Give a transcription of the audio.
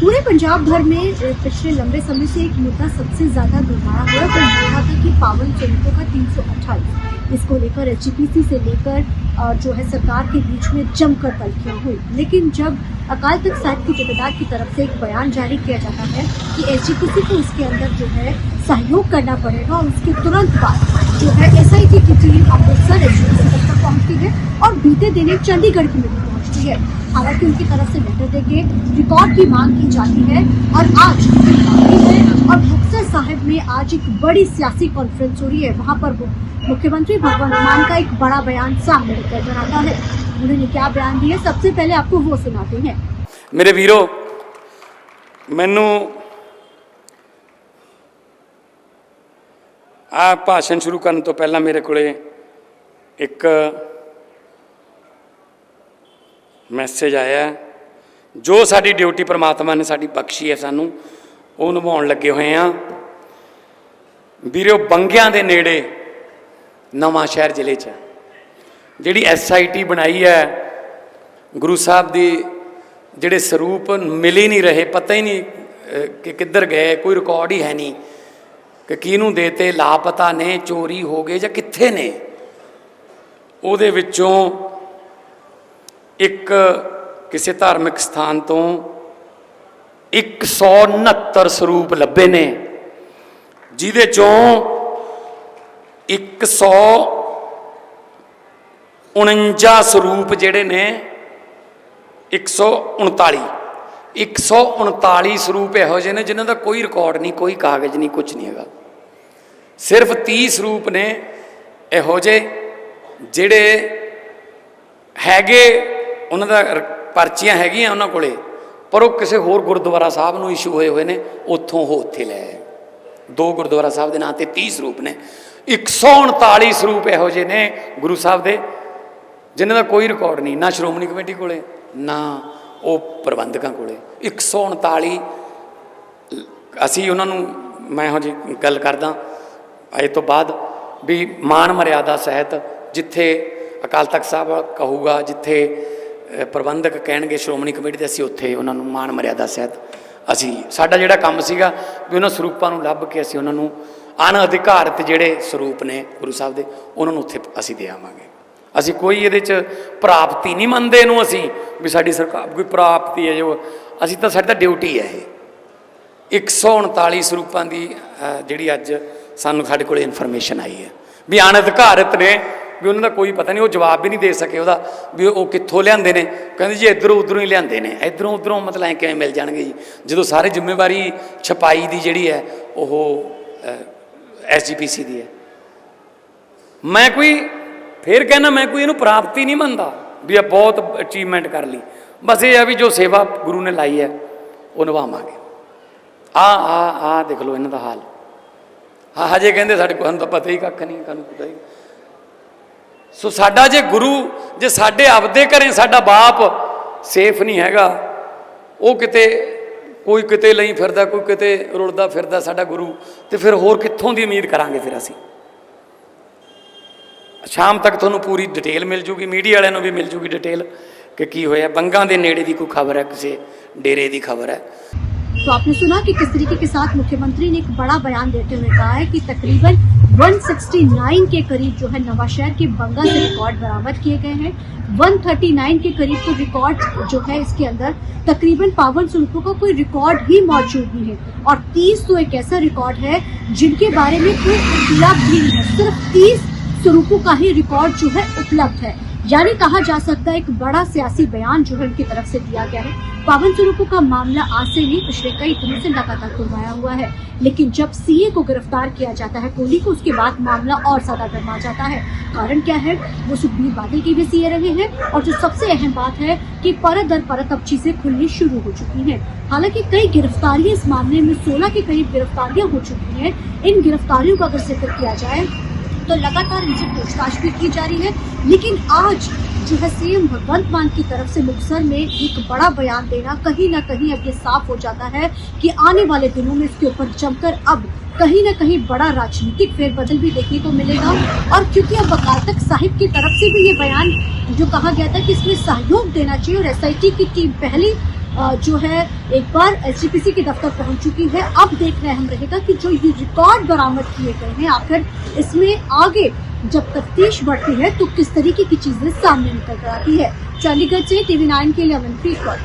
पूरे पंजाब भर में पिछले लंबे समय से एक मुद्दा सबसे ज्यादा गरमाया हुआ है। तो यह था कि पावन स्वरूपों का 328 इसको लेकर एचजीपीसी से लेकर जो है सरकार के बीच में जमकर तल्खियां हुई। लेकिन जब अकाल तख्त साहिब की जथेदार की तरफ से एक बयान जारी किया जाता है कि एचजीपीसी को इसके अंदर जो है सहयोग करना पड़ेगा और उसके तुरंत बाद जो है एसआईटी की टीम अमृतसर एचजीपीसी दफ्तर पहुंचती है और बीते दिन एक चंडीगढ़ की मीटिंग पहुंचती है। हालांकि उनकी तरफ से लेटर देके रिकॉर्ड की मांग की जाती है और आज है और मुक्तसर साहिब में आज एक बड़ी सियासी कॉन्फ्रेंस हो रही है। वहां पर मुख्यमंत्री भगवंत मान का एक बड़ा बयान सामने निकल आता है। उन्होंने क्या बयान दिया, सबसे पहले आपको वो सुनाते हैं। मेरे वीरो, मैनू आ भाषण शुरू करने तो पहला मेरे को एक मैसेज आया जो साडी ड्यूटी परमात्मा ने साडी बख्शी है, सानू वो निभाउण लगे हुए हैं। वीरो, बंगियां दे नेड़े नवां शहर जिले च जिहड़ी SIT बनाई है, गुरु साहब दी जिहड़े स्वरूप मिल ही नहीं रहे, पता ही नहीं कि किधर गए, कोई रिकॉर्ड ही है नहीं कि किहनूं देते, लापता ने, चोरी हो गए जां कित्थे ने। उहदे विचों एक किसी धार्मिक स्थान तो 169 स्वरूप लभे ने, जिहदे चों 149 स्वरूप जिहड़े ने 139 स्वरूप इहो जिहे ने जिन्हां दा कोई रिकॉर्ड नहीं, कोई कागज नहीं, कुछ नहीं हैगा। सिर्फ 30 स्वरूप ने इहो जिहे जिहड़े हैगे, उन्हां दा पर्चियां हैगियां उन्हां कोले, पर वो किसी होर गुरुद्वारा साहब नूं इशू होए हुए ने, उत्थों वो उत्थे ले आए। 2 गुरुद्वारा साहब के नाम से 30 स्वरूप ने। 139 स्वरूप इहो जिहे ने गुरु साहब के जिन्हां दा कोई रिकॉर्ड नहीं, ना श्रोमणी कमेटी कोले ना वो प्रबंधकों कोले। 139 असी उन्होंने, मैं हो जी गल करदा अजे तो बाद भी मान मर्यादा सहित जिथे अकाल तख्त साहब कहूगा, जिथे प्रबंधक कहेंगे श्रोमणी कमेटी, असी उत्थे उन्होंने मान मर्यादा सहित असी साडा जिहड़ा काम सीगा भी उन्होंने स्वरूपों को लभ के असी उन्होंने अनअधिकारत जिहड़े स्वरूप ने गुरु साहब के उन्होंने उत्थे असी दे आवांगे। असी कोई ये प्राप्ति नहीं मनते इनू, असी भी साडी सरकार कोई प्राप्ति है जो, असी तो साडी ड्यूटी है। ये 139 स्वरूपों की जिहड़ी अज सानू साडे कोल इन्फॉर्मेशन आई है भी अनअधिकारत ने, भी उन्होंने कोई पता नहीं, वो जवाब भी नहीं दे सके वह भी वो कित्थों लियाते हैं। कहते जी इधरों उधरों ही लियाते हैं, इधरों उधरों मतलब किवें मिल जाएंगे जी, जो सारी जिम्मेवारी छपाई की जिहड़ी है वो SGPC की है। मैं कोई फिर कहना, मैं कोई इनू प्राप्ति नहीं मनता भी अब बहुत अचीवमेंट कर ली, बस ये है भी जो सेवा गुरु ने लाई है वो निभावांगे। आ देख लो इन्हां दा हाल। हाँ हजे कहते साडे को तो पता ही कख नहीं, कानून पता ही। सो साडा जे गुरु, जे साडे आपदे घरें साडा बाप सेफ नहीं हैगा, वो किते कोई किते लई फिरदा, कोई किते रुलदा फिरदा साडा गुरु, तो फिर होर कित्थों दी उम्मीद करांगे। फिर असी शाम तक तुहानूं पूरी डिटेल मिल जूगी, मीडिया वालिਆਂ ਨੂੰ भी मिल जूगी डिटेल कि की होया। बंगां दे नेड़े दी कोई खबर है, किसी डेरे दी खबर है। तो आपने सुना कि किस तरीके के साथ मुख्यमंत्री ने एक बड़ा बयान देते हुए कहा है कि तकरीबन 169 के करीब जो है नवांशहर के बंगा से रिकॉर्ड बरामद किए गए हैं। 139 के करीब तो रिकॉर्ड जो है इसके अंदर तकरीबन पावन स्वरूपों का कोई रिकॉर्ड ही मौजूद नहीं है और 30 तो एक ऐसा रिकॉर्ड है जिनके बारे में कोई उपलब्ध ही नहीं है। सिर्फ 30 स्वरूपों का ही रिकॉर्ड जो है उपलब्ध है। यानी कहा जा सकता है एक बड़ा सियासी बयान जो है उनकी तरफ से दिया गया है। पावन स्वरूपों का मामला आज से नहीं, पिछले कई दिनों से लगातार खुलवाया हुआ है, लेकिन जब CA को गिरफ्तार किया जाता है कोहली को, उसके बाद मामला और ज्यादा गर्मा जाता है। कारण क्या है, वो सुखबीर बादल के भी CA रहे हैं और जो सबसे अहम बात है कि परत दर परत अब चीजें खुलनी शुरू हो चुकी हैं। हालांकि कई गिरफ्तारियां इस मामले में 16 के करीब गिरफ्तारियां हो चुकी हैं। इन गिरफ्तारियों का अगर जिक्र किया जाए तो लगातार इनसे पूछताछ भी की जा रही है, लेकिन आज जो है CM भगवंत मान की तरफ से मुक्तसर में एक बड़ा बयान देना कहीं ना कहीं अब ये साफ हो जाता है कि आने वाले दिनों में इसके ऊपर जमकर अब कहीं ना कहीं बड़ा राजनीतिक फेरबदल भी देखने को मिलेगा। और क्योंकि अब अकाल तख्त साहिब की तरफ से भी ये बयान जो कहा गया था कि इसमें सहयोग देना चाहिए और SIT की टीम पहले जो है एक बार एसजीपीसी के दफ्तर पहुंच चुकी है। अब देखना हम रहेगा कि जो ये रिकॉर्ड बरामद किए गए हैं आखिर इसमें आगे जब तफ्तीश बढ़ती है तो किस तरीके की चीजें सामने निकल कर आती है। चंडीगढ़ से TV9 के लिए अमनप्रीत कौर।